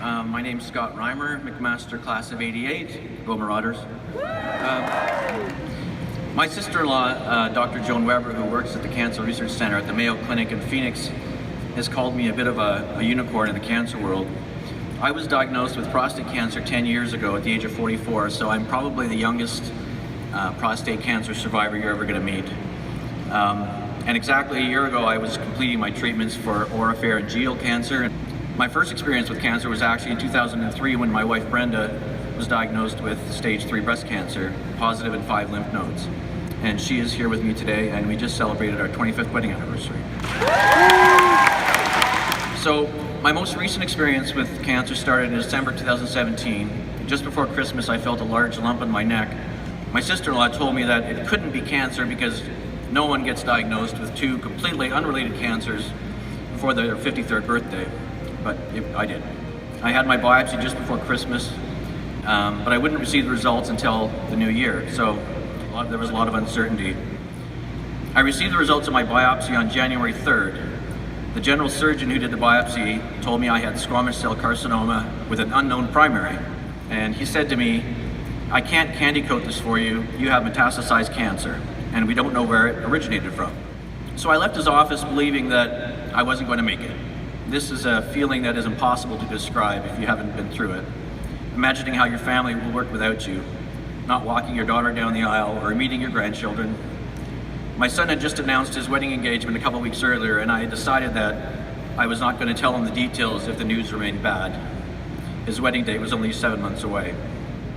My name's Scott Reimer, McMaster Class of '88. Go Marauders. My sister-in-law, Dr. Joan Weber, who works at the Cancer Research Center at the Mayo Clinic in Phoenix, has called me a bit of a unicorn in the cancer world. I was diagnosed with prostate cancer 10 years ago at the age of 44, so I'm probably the youngest prostate cancer survivor you're ever going to meet. And exactly a year ago, I was completing my treatments for oropharyngeal cancer. My first experience with cancer was actually in 2003 when my wife Brenda was diagnosed with stage 3 breast cancer, positive in 5 lymph nodes. And she is here with me today, and we just celebrated our 25th wedding anniversary. So my most recent experience with cancer started in December 2017. Just before Christmas, I felt a large lump in my neck. My sister-in-law told me that it couldn't be cancer because no one gets diagnosed with 2 completely unrelated cancers before their 53rd birthday, but I did. I had my biopsy just before Christmas, but I wouldn't receive the results until the new year, so there was a lot of uncertainty. I received the results of my biopsy on January 3rd. The general surgeon who did the biopsy told me I had squamous cell carcinoma with an unknown primary, and he said to me, "I can't candy coat this for you, you have metastasized cancer, and we don't know where it originated from." So I left his office believing that I wasn't going to make it. This is a feeling that is impossible to describe if you haven't been through it. Imagining how your family will work without you, not walking your daughter down the aisle or meeting your grandchildren. My son had just announced his wedding engagement a couple weeks earlier, and I had decided that I was not going to tell him the details if the news remained bad. His wedding date was only 7 months away.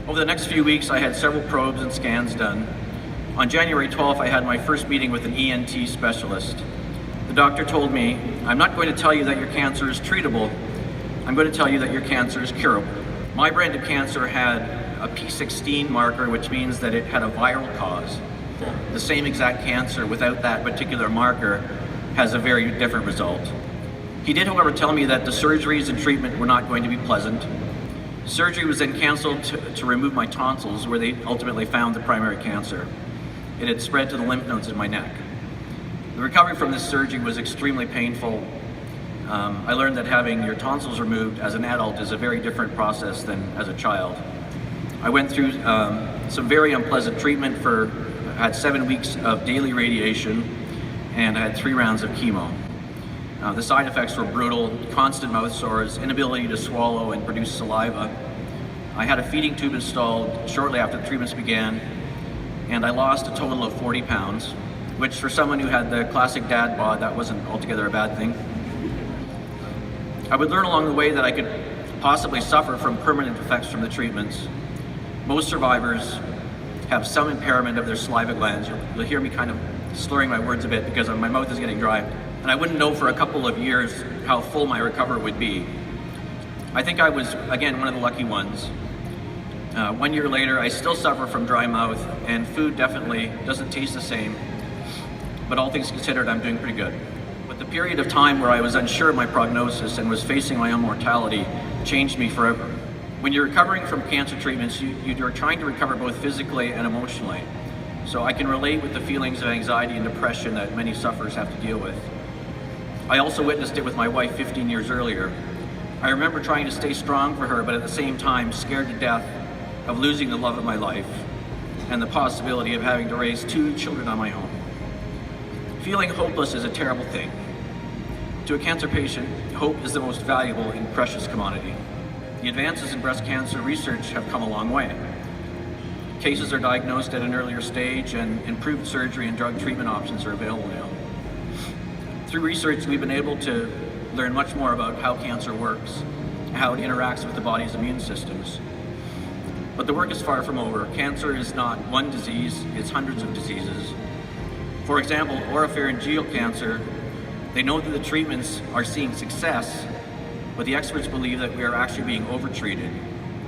Over the next few weeks, I had several probes and scans done. On January 12th, I had my first meeting with an ENT specialist. The doctor told me, "I'm not going to tell you that your cancer is treatable. I'm going to tell you that your cancer is curable." My brand of cancer had a P16 marker, which means that it had a viral cause. The same exact cancer without that particular marker has a very different result. He did, however, tell me that the surgeries and treatment were not going to be pleasant. Surgery was then canceled to remove my tonsils, where they ultimately found the primary cancer. It had spread to the lymph nodes in my neck. The recovery from this surgery was extremely painful. I learned that having your tonsils removed as an adult is a very different process than as a child. I went through some very unpleasant treatment I had 7 weeks of daily radiation, and I had 3 rounds of chemo. The side effects were brutal: constant mouth sores, inability to swallow and produce saliva. I had a feeding tube installed shortly after the treatments began, and I lost a total of 40 pounds, which for someone who had the classic dad bod, that wasn't altogether a bad thing. I would learn along the way that I could possibly suffer from permanent effects from the treatments. Most survivors have some impairment of their saliva glands. You'll hear me kind of slurring my words a bit because my mouth is getting dry. And I wouldn't know for a couple of years how full my recovery would be. I think I was, again, one of the lucky ones. 1 year later, I still suffer from dry mouth, and food definitely doesn't taste the same. But all things considered, I'm doing pretty good. But the period of time where I was unsure of my prognosis and was facing my own mortality changed me forever. When you're recovering from cancer treatments, you're trying to recover both physically and emotionally. So I can relate with the feelings of anxiety and depression that many sufferers have to deal with. I also witnessed it with my wife 15 years earlier. I remember trying to stay strong for her, but at the same time scared to death of losing the love of my life and the possibility of having to raise 2 children on my own. Feeling hopeless is a terrible thing. To a cancer patient, hope is the most valuable and precious commodity. The advances in breast cancer research have come a long way. Cases are diagnosed at an earlier stage, and improved surgery and drug treatment options are available now. Through research, we've been able to learn much more about how cancer works, how it interacts with the body's immune systems. But the work is far from over. Cancer is not one disease, it's hundreds of diseases. For example, oropharyngeal cancer, they know that the treatments are seeing success, but the experts believe that we are actually being overtreated,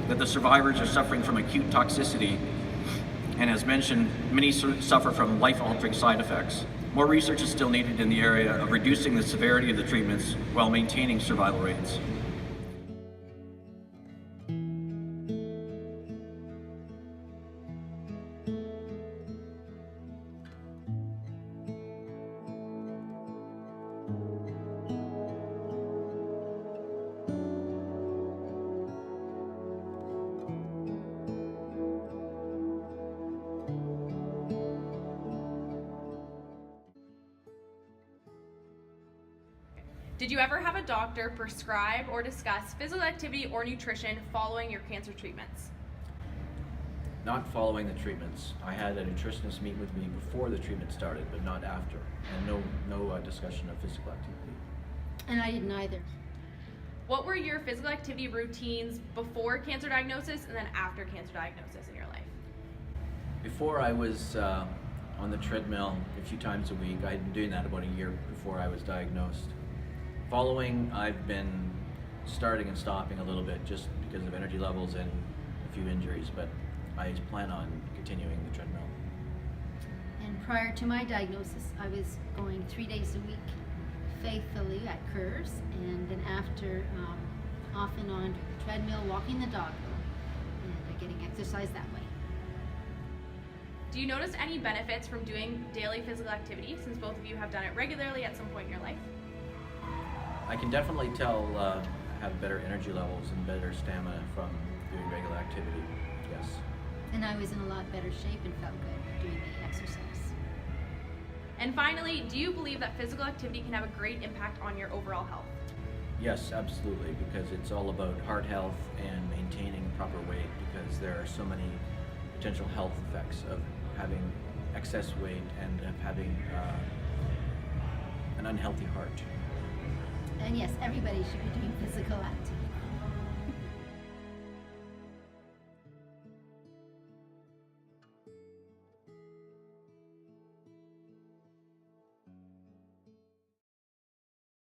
that the survivors are suffering from acute toxicity, and as mentioned, many suffer from life-altering side effects. More research is still needed in the area of reducing the severity of the treatments while maintaining survival rates. Did you ever have a doctor prescribe or discuss physical activity or nutrition following your cancer treatments? Not following the treatments. I had a nutritionist meet with me before the treatment started, but not after, and no discussion of physical activity. And I didn't either. What were your physical activity routines before cancer diagnosis and then after cancer diagnosis in your life? Before I was on the treadmill a few times a week. I'd been doing that about a year before I was diagnosed. Following, I've been starting and stopping a little bit just because of energy levels and a few injuries, but I plan on continuing the treadmill. And prior to my diagnosis, I was going 3 days a week faithfully at curves, and then after off and on treadmill, walking the dog, and getting exercise that way. Do you notice any benefits from doing daily physical activity, since both of you have done it regularly at some point in your life? I can definitely tell I have better energy levels and better stamina from doing regular activity, yes. And I was in a lot better shape and felt good doing the exercise. And finally, do you believe that physical activity can have a great impact on your overall health? Yes, absolutely, because it's all about heart health and maintaining proper weight, because there are so many potential health effects of having excess weight and of having an unhealthy heart. And yes, everybody should be doing physical activity.